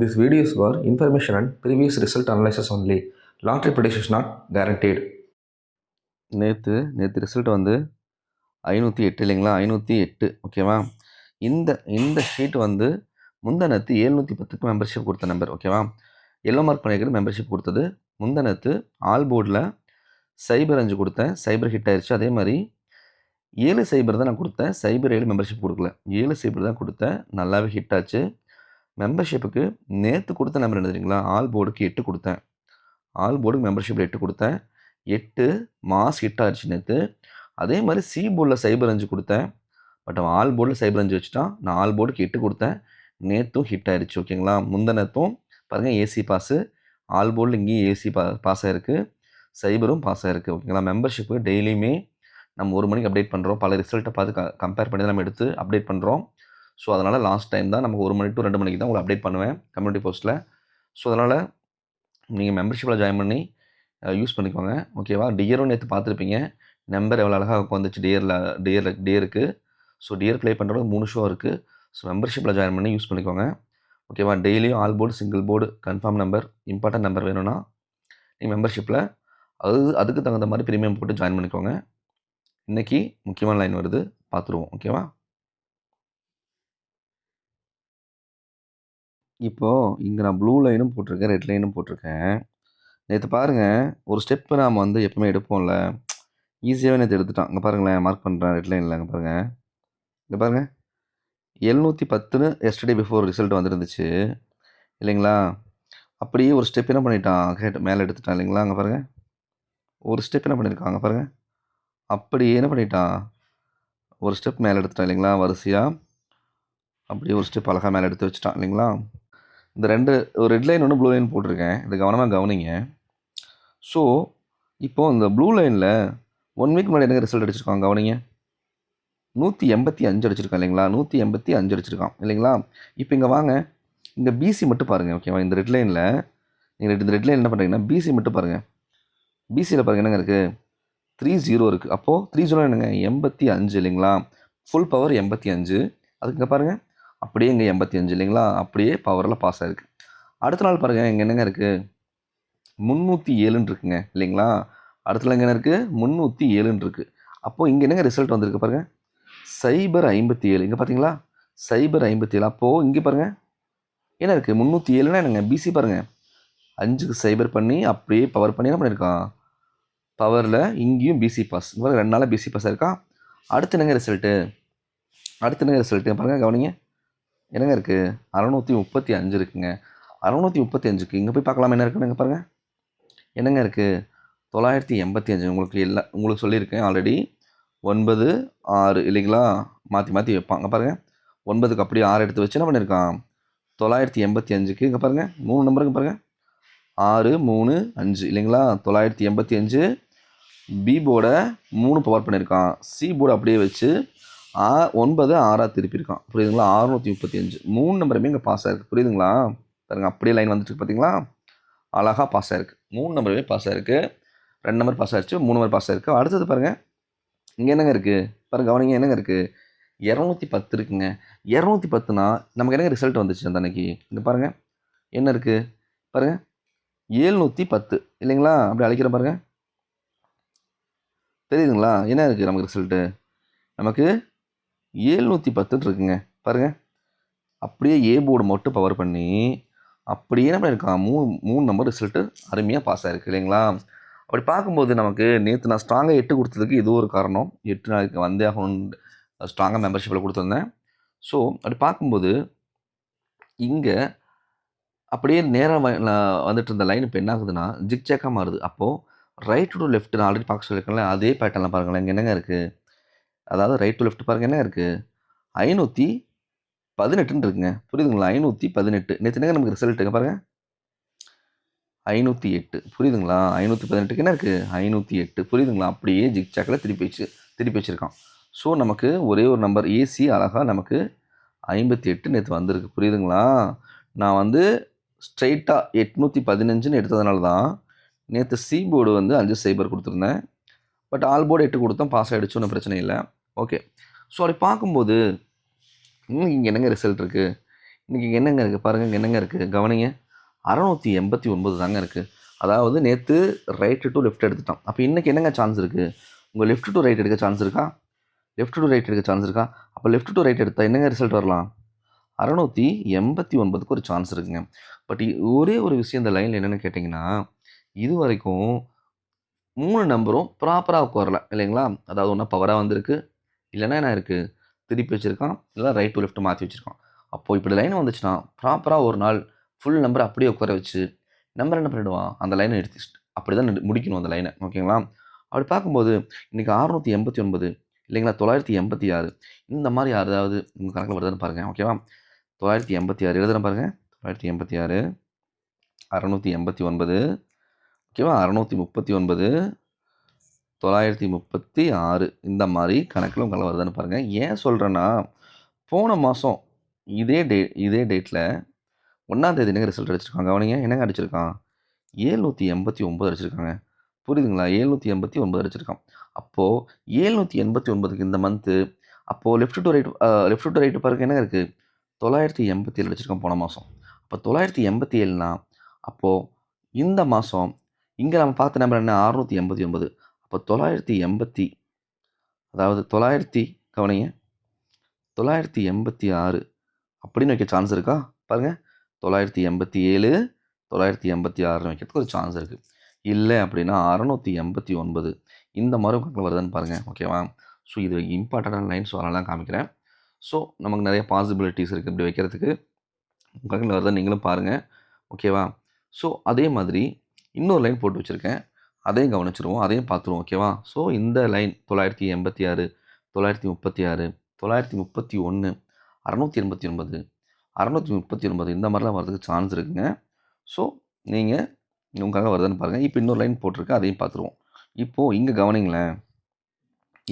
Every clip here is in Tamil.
This video is for information and previous result analysis only. Long-term prediction is not guaranteed. நேற்று ரிசல்ட் வந்து 508 இல்லைங்களா? 508 ஓகேவா? இந்த ஷீட் வந்து முந்தானத்து 710க்கு மெம்பர்ஷிப் கொடுத்த நம்பர் ஓகேவா? எல்லோ மார்க் பண்ணியிருக்கிறது மெம்பர்ஷிப் கொடுத்தது. முந்தானத்து ஆல் போர்டில் சைபர் 5 கொடுத்தேன், சைபர் ஹிட் ஆயிடுச்சு. அதே மாதிரி 7 தான் நான் கொடுத்தேன், சைபர் 7 மெம்பர்ஷிப் கொடுக்கல. 7 தான் கொடுத்தேன், நல்லாவே ஹிட் ஆச்சு. மெம்பர்ஷிப்புக்கு நேற்று கொடுத்த நம்பர் என்ன தெரியுங்களா? ஆல் போர்டுக்கு 8 கொடுத்தேன். ஆல் போர்டுக்கு மெம்பர்ஷிப்பில் 8 கொடுத்தேன். 8 மாஸ் ஹிட் ஆயிடுச்சு நேற்று. அதே மாதிரி சி போர்டில் சைபர் 5 கொடுத்தேன். பட் அவன் ஆல் போர்டில் சைபர் 5 வச்சுட்டான். நான் ஆல் போர்டுக்கு 8 கொடுத்தேன். நேற்றும் ஹிட் ஆயிடுச்சு ஓகேங்களா? முந்தினத்தும் பாருங்கள் ஏசி பாஸு, ஆல் போர்டில் இங்கேயும் ஏசி பாஸ் ஆகிருக்கு, சைபரும் பாஸ் ஆகிருக்கு ஓகேங்களா? மெம்பர்ஷிப்பு டெய்லியுமே நம்ம 1 மணிக்கு அப்டேட் பண்ணுறோம். பல ரிசல்ட்டை பார்த்து கம்பேர் பண்ணி தான் நம்ம எடுத்து அப்டேட் பண்ணுறோம். ஸோ அதனால் லாஸ்ட் டைம் தான் நமக்கு 1 மணி டு 2 மணிக்கு தான் உங்களை அப்டேட் பண்ணுவேன் கம்யூனிட்டி போஸ்ட்டில். ஸோ அதனால் நீங்கள் மெம்பர்ஷிப்பில் ஜாயின் பண்ணி யூஸ் பண்ணிக்கோங்க ஓகேவா? டியரும் நேற்று பார்த்துருப்பீங்க, நம்பர் எவ்வளோ அழகாக வந்துச்சு டியருக்கு. ஸோ டியர் ப்ளே பண்ணுறது 3 ஷோ இருக்குது. ஸோ மெம்பர்ஷிப்பில் ஜாயின் பண்ணி யூஸ் பண்ணிக்கோங்க ஓகேவா? டெய்லியும் all board, single board, confirm number, important number வேணும்னா நீங்கள் மெம்பர்ஷிப்பில் அதுக்கு தகுந்த மாதிரி ப்ரீமியம் போட்டு ஜாயின் பண்ணிக்கோங்க. இன்றைக்கி முக்கியமான லைன் வருது, பார்த்துருவோம் ஓகேவா? இப்போது இங்கே நான் ப்ளூ லைனும் போட்டிருக்கேன், ரெட் லைனும் போட்டிருக்கேன். நேற்று பாருங்கள், ஒரு ஸ்டெப்பு நாம் வந்து எப்பவுமே எடுப்போம்ல, ஈஸியாகவே நேற்று எடுத்துட்டான். இங்கே பாருங்களேன், மார்க் பண்ணுறேன் ரெட் லைனில். இங்கே பாருங்கள் 710ன்னு எஸ்டர்டே பிஃபோர் ரிசல்ட் வந்துருந்துச்சு இல்லைங்களா? அப்படியே ஒரு ஸ்டெப் என்ன பண்ணிட்டான், மேலே எடுத்துட்டான் இல்லைங்களா? அங்கே பாருங்கள், ஒரு ஸ்டெப் என்ன பண்ணியிருக்கான், அங்கே பாருங்கள், அப்படியே என்ன பண்ணிட்டான், ஒரு ஸ்டெப் மேலே எடுத்துட்டான் இல்லைங்களா? வரிசையாக அப்படியே ஒரு ஸ்டெப் அழகாக மேலே எடுத்து வச்சுட்டான் இல்லைங்களா? இந்த ஒரு ரெட் லைன் ஒன்று ப்ளூ லைன் போட்டிருக்கேன், இதை கவனமாக கவனிங்க. ஸோ இப்போது இந்த ப்ளூ லைனில் 1 வீக் முன்னாடி எனக்கு ரிசல்ட் அடிச்சிருக்கான் கவனிங்க, 185 அடிச்சிருக்கான் இல்லைங்களா? 185 அடிச்சிருக்கான் இல்லைங்களா? இப்போ இங்கே வாங்க, இந்த பிசி மட்டும் பாருங்கள் ஓகேவா? இந்த ரெட் லைனில் நீங்கள் இந்த ரெட் லைன் என்ன பண்ணுறீங்கன்னா பிசி மட்டும் பாருங்கள். பிசியில் பாருங்கள் என்னங்க இருக்குது, 30 இருக்குது. அப்போது 30 என்னங்க 85 இல்லைங்களா? Full power 85. அதுக்கு இங்கே பாருங்கள், அப்படியே இங்கே 85 இல்லைங்களா? அப்படியே பவரில் பாஸ் ஆகிருக்கு. அடுத்த நாள் பாருங்கள், இங்கே என்னங்க இருக்குது, 307ன்னு இருக்குங்க இல்லைங்களா? அடுத்த நாள் என்ன இருக்குது, 307ன்னு இருக்குது. அப்போது இங்கே என்னங்க ரிசல்ட் வந்திருக்கு பாருங்கள், சைபர் 57. இங்கே பார்த்தீங்களா, சைபர் 57. அப்போது இங்கே பாருங்கள் என்ன இருக்குது, 307னா என்னங்க, பிசி பாருங்கள் 5க்கு சைபர் பண்ணி அப்படியே பவர் பண்ணி என்ன பண்ணியிருக்கான், பவரில் இங்கேயும் பிசி பாஸ். இங்கே 2 நாளாக பிசி பாஸ் ஆயிருக்கான். அடுத்து என்னங்க ரிசல்ட்டு பாருங்கள் கவனிங்க, என்னங்க இருக்குது, 635 இருக்குங்க. 635க்கு இங்கே போய் பார்க்கலாம் என்ன இருக்குன்னு பாருங்கள், என்னங்க இருக்குது, 985. உங்களுக்கு சொல்லியிருக்கேன் ஆல்ரெடி, 9 6 இல்லைங்களா? மாற்றி வைப்பாங்க பாருங்கள். 9க்கு அப்படியே 6 எடுத்து வச்சு என்ன பண்ணியிருக்கான், 985க்கு இங்கே பாருங்கள் 3 நம்பருக்கு பாருங்கள், 6 3 5 இல்லைங்களா? 985. பி போர்டை 3 பவர் பண்ணியிருக்கான், சி போர்டு அப்படியே வச்சு 9 6 திருப்பியிருக்கான். புரியுதுங்களா? 635 3 நம்பருமே இங்கே பாஸ் ஆகிருக்கு. புரியுதுங்களா? பாருங்கள் அப்படியே லைன் வந்துட்டு பார்த்தீங்களா, அழகாக பாஸ் ஆகிருக்கு. 3 நம்பருமே பாஸ் ஆகிருக்கு, 2 நம்பர் பாஸ் ஆகிடுச்சு, 3 நம்பர் பாஸ் ஆகிருக்கு. அடுத்தது பாருங்கள், இங்கே என்னங்க இருக்குது பாருங்கள் கவனிங்க, என்னங்க இருக்குது, 210 இருக்குங்க. 210னா நமக்கு என்னங்க ரிசல்ட் வந்துச்சு அந்த அன்னைக்கு, இங்கே பாருங்கள் என்ன இருக்குது பாருங்கள், 710 இல்லைங்களா? அப்படி அழைக்கிற பாருங்கள், தெரியுதுங்களா? என்ன இருக்குது நமக்கு ரிசல்ட்டு, நமக்கு 710 இருக்குங்க. பாருங்கள் அப்படியே ஏ போர்டு மட்டும் பவர் பண்ணி அப்படியே என்ன பண்ணியிருக்கான், 3 நம்பர் ரிசல்ட்டு அருமையாக பாஸ் ஆகிருக்கு இல்லைங்களா? அப்படி பார்க்கும்போது நமக்கு நேற்று நான் ஸ்ட்ராங்காக 8 கொடுத்ததுக்கு இது ஒரு காரணம். 8 நாளைக்கு வந்தே ஆகணும்னு ஸ்ட்ராங்காக மெம்பர்ஷிப்பில் கொடுத்துருந்தேன். ஸோ அப்படி பார்க்கும்போது இங்கே அப்படியே நேராக வந்துட்டு இருந்த லைன் இப்போ என்ன ஆகுதுன்னா ஜிக்ஜாக்காக மாறுது. அப்போது ரைட் டு லெஃப்ட் நான் ஆல்ரெடி பார்க்க சொல்லியிருக்கேன்ல, அதே பேட்டர்னில் பாருங்களேன். இங்கே என்னங்க இருக்குது, அதாவது ரைட் டு லெஃப்ட் பாருங்கள், என்ன இருக்குது, 518ன்னு இருக்குங்க. புரியுதுங்களா? 518. நேற்று என்னங்க நமக்கு ரிசல்ட்டுங்க பாருங்கள், 508. புரியுதுங்களா? 518க்கு என்ன இருக்குது, 508. புரியுதுங்களா? அப்படியே ஜிக்ஜாக்கில் திருப்பி வச்சுருக்கான். ஸோ நமக்கு ஒரே ஒரு நம்பர் ஏசி அழகாக நமக்கு 58 நேற்று வந்திருக்கு. புரியுதுங்களா? நான் வந்து ஸ்ட்ரெயிட்டாக 815ன்னு எடுத்ததுனால தான் நேற்று சி போர்டு வந்து 5 சைபர் கொடுத்துருந்தேன். பட் ஆல் போர்டு 8 கொடுத்தோம், பாஸ் ஆகிடுச்சு, ஒன்றும் பிரச்சனை இல்லை. ஓகே. ஸோ அப்படி பார்க்கும்போது இங்கே என்னங்க ரிசல்ட் இருக்குது, இன்றைக்கி என்னங்க இருக்குது பாருங்கள், இங்கே என்னங்க இருக்குது கவனிங்க. 689 தாங்க இருக்குது. அதாவது நேற்று ரைட்டு டு லெஃப்ட் எடுத்துட்டோம். அப்போ இன்றைக்கி என்னங்க சான்ஸ் இருக்குது? உங்கள் லெஃப்ட் டு ரைட் எடுக்க சான்ஸ் இருக்கா? லெஃப்ட் டு ரைட் எடுக்க சான்ஸ் இருக்கா? அப்போ லெஃப்ட் டு ரைட் எடுத்தால் என்னங்க ரிசல்ட் வரலாம்? 689க்கு ஒரு சான்ஸ் இருக்குங்க. பட் ஒரே ஒரு விஷயம் இந்த லைனில் என்னென்னு கேட்டிங்கன்னா, இது வரைக்கும் 3 நம்பரும் ப்ராப்பராக வரல இல்லைங்களா? அதாவது ஒன்றா பவராக வந்திருக்கு, இல்லைன்னா என்ன இருக்குது திருப்பி வச்சுருக்கான், இல்லை ரைட் டு லெஃப்ட் மாற்றி வச்சுருக்கான். அப்போது இப்படி லைன் வந்துச்சுன்னா ப்ராப்பராக ஒரு நாள் ஃபுல் நம்பரை அப்படியே உட்கார வச்சு நம்பர் என்ன பண்ணிவிடுவான், அந்த லைனை எடுத்து அப்படி தான் முடிக்கணும் அந்த லைனை. ஓகேங்களா? அப்படி பார்க்கும்போது இன்றைக்கி 689 இல்லைங்களா, 986 இந்த மாதிரி யாராவது உங்கள் கணக்கில் வருதுன்னு பாருங்கள். ஓகேவா? 986 எழுதுகிறேன் பாருங்கள். 986 689 ஓகேவா? 639 936 இந்த மாதிரி கணக்கில் உங்களால் வருதுன்னு பாருங்கள். ஏன் சொல்கிறேன்னா, போன மாதம் இதே டேட்டில் 1ஆம் தேதி என்னங்க ரிசல்ட் அடிச்சிருக்காங்க கவனிங்க. என்னங்க அடிச்சிருக்கான்? 789 அடிச்சிருக்காங்க. புரியுதுங்களா? 789 அடிச்சிருக்கான். அப்போது 789க்கு இந்த மந்த்து அப்போது லெஃப்ட் டு ரைட் பாருங்க என்னங்க இருக்குது? 987 அடிச்சிருக்கான் போன மாதம். அப்போ 987னா அப்போது இந்த மாதம் இங்கே நம்ம பார்த்த நம்பர் என்ன? 689. அப்போ 980 அதாவது 900 கவனிங்க 986 அப்படின்னு வைக்க சான்ஸ் இருக்கா? பாருங்கள் 987 986 வைக்கிறதுக்கு ஒரு சான்ஸ் இருக்குது. இல்லை அப்படின்னா 689 இந்த மாதிரி கணக்கில் வருதுன்னு பாருங்கள். ஓகேவா? ஸோ இது இம்பார்ட்டண்டான லைன், ஸோ அதனால தான் காமிக்கிறேன். ஸோ நமக்கு நிறைய பாசிபிலிட்டிஸ் இருக்குது இப்படி வைக்கிறதுக்கு. கணக்கில் வருதுன்னு நீங்களும் பாருங்கள். ஓகேவா? ஸோ அதே மாதிரி இன்னொரு லைன் போட்டு வச்சுருக்கேன், அதையும் கவனிச்சிருவோம், அதையும் பார்த்துருவோம். ஓகேவா? ஸோ இந்த லைன் 986 936 931 689 639 இந்த மாதிரிலாம் வரதுக்கு சான்ஸ் இருக்குங்க. ஸோ நீங்கள் உங்களுக்காக வருதுன்னு பாருங்கள். இப்போ இன்னொரு லைன் போட்டிருக்கேன், அதையும் பார்த்துருவோம். இப்போது இங்கே கவனிங்களேன்,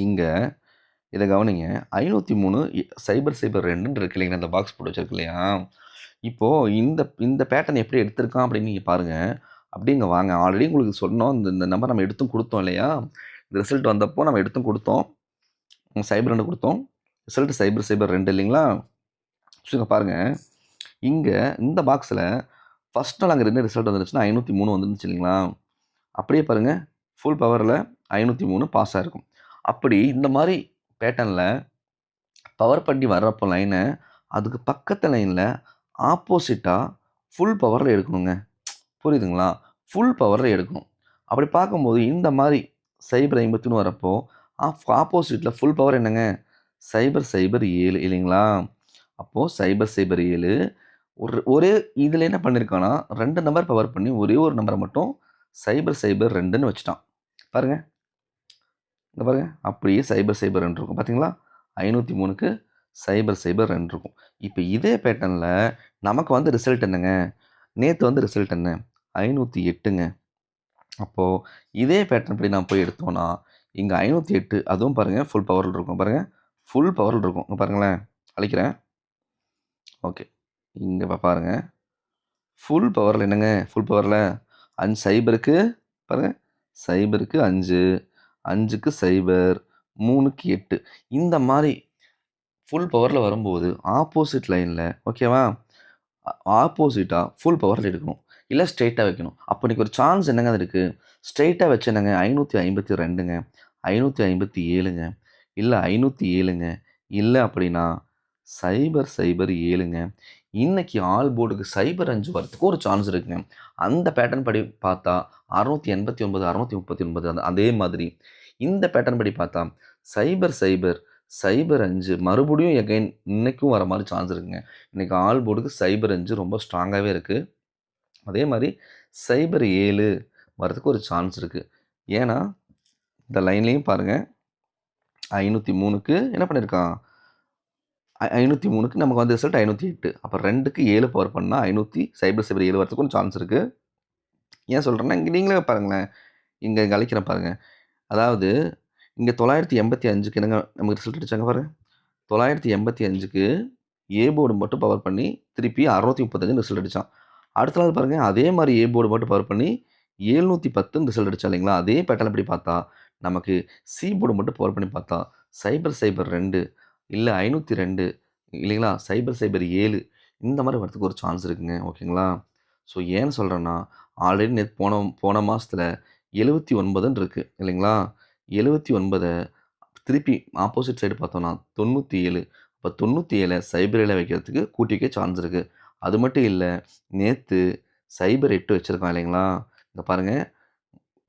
இங்கே இதை கவனிங்க. 503 002 இருக்கு இல்லைங்களா, இந்த பாக்ஸ் போட்டு வச்சுருக்கு இல்லையா? இப்போது இந்த பேட்டர்ன் எப்படி எடுத்திருக்கான் அப்படின்னு நீங்கள் பாருங்கள். அப்படி இங்கே வாங்க. ஆல்ரெடி உங்களுக்கு சொன்னோம், இந்த நம்பர் நம்ம எடுத்தும் கொடுத்தோம் இல்லையா? இந்த ரிசல்ட் வந்தப்போ நம்ம எடுத்தும் கொடுத்தோம், 02 கொடுத்தோம். ரிசல்ட் 002 இல்லைங்களா? ஸோ இங்கே பாருங்கள், இங்கே இந்த பாக்ஸில் ஃபஸ்ட் நாள் அங்கே 2 ரிசல்ட் வந்துருச்சுன்னா 503 வந்துருந்துச்சு இல்லைங்களா? அப்படியே பாருங்கள், ஃபுல் பவரில் 503 பாஸ் ஆகிருக்கும். அப்படி இந்த மாதிரி பேட்டர்னில் பவர் பண்ணி வர்றப்போ லைனை அதுக்கு பக்கத்து லைனில் ஆப்போசிட்டாக ஃபுல் பவரில் எடுக்கணுங்க. புரியுதுங்களா? ஃபுல் பவரில் எடுக்கணும். அப்படி பார்க்கும்போது இந்த மாதிரி 053 வரப்போ ஆப்போசிட்டில் ஃபுல் பவர் என்னங்க? 007 இல்லைங்களா? அப்போது 007 ஒரே இதில் என்ன பண்ணியிருக்கான்னா 2 நம்பர் பவர் பண்ணி ஒரே ஒரு நம்பரை மட்டும் 002ன்னு வச்சுட்டான். பாருங்கள், இங்கே பாருங்கள், அப்படியே 002 இருக்கும். பார்த்தீங்களா? 503க்கு 002 இருக்கும். இப்போ இதே பேட்டர்னில் நமக்கு வந்து ரிசல்ட் என்னங்க? நேற்று வந்து ரிசல்ட் என்ன? 508ங்க. அப்போது இதே பேட்டர்ன் படி நான் போய் எடுத்தோன்னா இங்கே 508 அதுவும் பாருங்கள் ஃபுல் பவரில் இருக்கும். பாருங்கள், ஃபுல் பவரில் இருக்கும். இங்கே பாருங்களேன், அழிக்கிறேன். ஓகே, இங்கே பாருங்கள், ஃபுல் பவரில் என்னங்க? ஃபுல் பவரில் 5 0க்கு பாருங்கள், 0க்கு 5 5க்கு 0 3க்கு 8 இந்த மாதிரி ஃபுல் பவரில் வரும்போது ஆப்போசிட் லைனில் ஓகேவா, ஆப்போசிட்டாக ஃபுல் பவரில் எடுக்கணும், இல்லை ஸ்ட்ரெயிட்டாக வைக்கணும். அப்போ இன்றைக்கி ஒரு சான்ஸ் என்னங்க அது இருக்குது? ஸ்ட்ரெயிட்டாக வச்சு என்னங்க? 552ங்க, 557ங்க, இல்லை 507ங்க, இல்லை அப்படின்னா 007ங்க. இன்றைக்கி ஆல் போர்டுக்கு 05 வரத்துக்கு ஒரு சான்ஸ் இருக்குங்க. அந்த பேட்டர்ன் படி பார்த்தா 689 639 அதே மாதிரி இந்த பேட்டர்ன் படி பார்த்தா 00 05 மறுபடியும் எகைன் இன்றைக்கும் வர மாதிரி சான்ஸ் இருக்குங்க. இன்றைக்கி ஆல் போர்டுக்கு 05 ரொம்ப ஸ்ட்ராங்காகவே இருக்குது. அதே மாதிரி 07 வரதுக்கு ஒரு சான்ஸ் இருக்குது. ஏன்னா இந்த லைன்லேயும் பாருங்கள், 503க்கு என்ன பண்ணியிருக்கான்? 503க்கு நமக்கு வந்து ரிசல்ட் 508. அப்போ 2க்கு 7 பவர் பண்ணால் 007 வரதுக்கு ஒரு சான்ஸ் இருக்குது. ஏன் சொல்கிறேன்னா, இங்கே நீங்களே பாருங்களேன், இங்கே அழைக்கிறேன் பாருங்கள். அதாவது இங்கே 985க்கு என்னங்க நமக்கு ரிசல்ட் அடித்தாங்க பாருங்கள். 985க்கு ஏ போர்டு மட்டும் பவர் பண்ணி திருப்பி 635 ரிசல்ட் அடித்தான். அடுத்த நாள் பாருங்கள், அதே மாதிரி ஏ போர்டு மட்டும் பவர் பண்ணி 710 ரிசல்ட் அடித்தா இல்லைங்களா? அதே பேட்டர்ன் எப்படி பார்த்தா நமக்கு சி போர்டு மட்டும் பவர் பண்ணி பார்த்தா 002 இல்லை 502 இல்லைங்களா, 007 இந்த மாதிரி வரதுக்கு ஒரு சான்ஸ் இருக்குங்க. ஓகேங்களா? ஸோ ஏன்னு சொல்கிறேன்னா, ஆல்ரெடி நேத்து போன போன மாசத்துல 79ன்னு இருக்கு இல்லைங்களா? 79 திருப்பி ஆப்போசிட் சைடு பார்த்தோம்னா 97. அப்ப 97 சைபர் 7 வைக்கிறதுக்கு கூட்டி வைக்க சான்ஸ் இருக்கு. அது மட்டும் இல்ல, நேத்து சைபர் 8 வச்சிருக்கான் இல்லைங்களா? இங்க பாருங்க,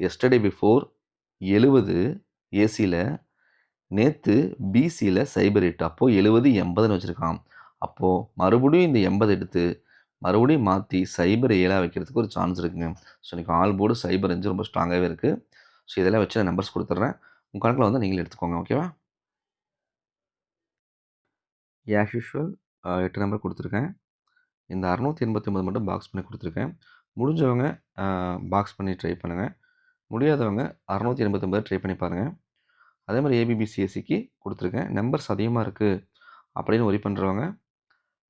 எஸ்டர்டே பிஃபோர் 70 ஏசில, நேத்து பிசில சைபர் 8. அப்போ 70, 80ன்னு வச்சிருக்கான். அப்போ மறுபடியும் இந்த 80 எடுத்து, மறுபடியும் மாத்தி சைபர் 7ஆ வைக்கிறதுக்கு ஒரு சான்ஸ் இருக்குங்க. ஸோ இன்னைக்கு ஆல் போர்டு சைபர் 5 ரொம்ப ஸ்ட்ராங்காவே இருக்கு. ஸோ இதெல்லாம் வச்சு நான் நம்பர்ஸ் குடுத்துடுறேன். உங்க கணக்குல வந்தா நீங்களே எடுத்துக்கோங்க. ஓகேவா? ஆஸ் யூசுவல் 8 நம்பர் குடுத்துருக்கேன். இந்த 689 மட்டும் பாக்ஸ் பண்ணி குடுத்துருக்கேன். முடிஞ்சவங்க பாக்ஸ் பண்ணி ட்ரை பண்ணுங்க. முடியாதவங்க 689 ட்ரை பண்ணி பாருங்க. அதே மாரி ஏபிபிசிஎஸ்சிக்கு குடுத்துருக்கேன். நம்பர்ஸ் அதிகமா இருக்கு அப்படின்னு வொரி பண்றவங்க,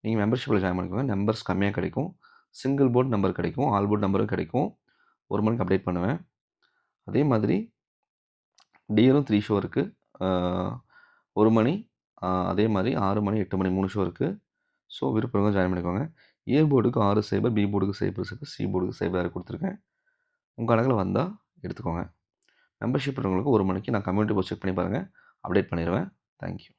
நீங்க மெம்பர்ஷிப்ல ஜாயின் பண்ணிக்கோங்க. நம்பர்ஸ் கம்மியா கிடைக்கும். சிங்கிள் போர்ட் நம்பர் கிடைக்கும். ஆல் போர்ட் நம்பரும் கிடைக்கும். 1 மணிக்கு அப்டேட் பண்ணுவேன். அதே மாதிரி டியரும் 3 ஷோ இருக்கு. ஆ 1 மணி, அதே மாரி 6 மணி, 8 மணி 3 ஷோ இருக்கு. ஸோ விருப்பவங்க ஜாயின் பண்ணிக்கோங்க. ஏ போர்டுக்கு 6 சைபர், பி போர்டுக்கு சைபர் சைபர், சி போர்டுக்கு சைபர் குடுத்துருக்கேன். உங்க கணக்குல வந்தா எடுத்துக்கோங்க. மெம்பர்ஷிப் இருக்கிறவங்களுக்கு 1 மணிக்கு நான் கம்யூனிட்டி போஸ்ட் செக் பண்ணி பாருங்க. அப்டேட் பண்ணிருவேன். Thank you.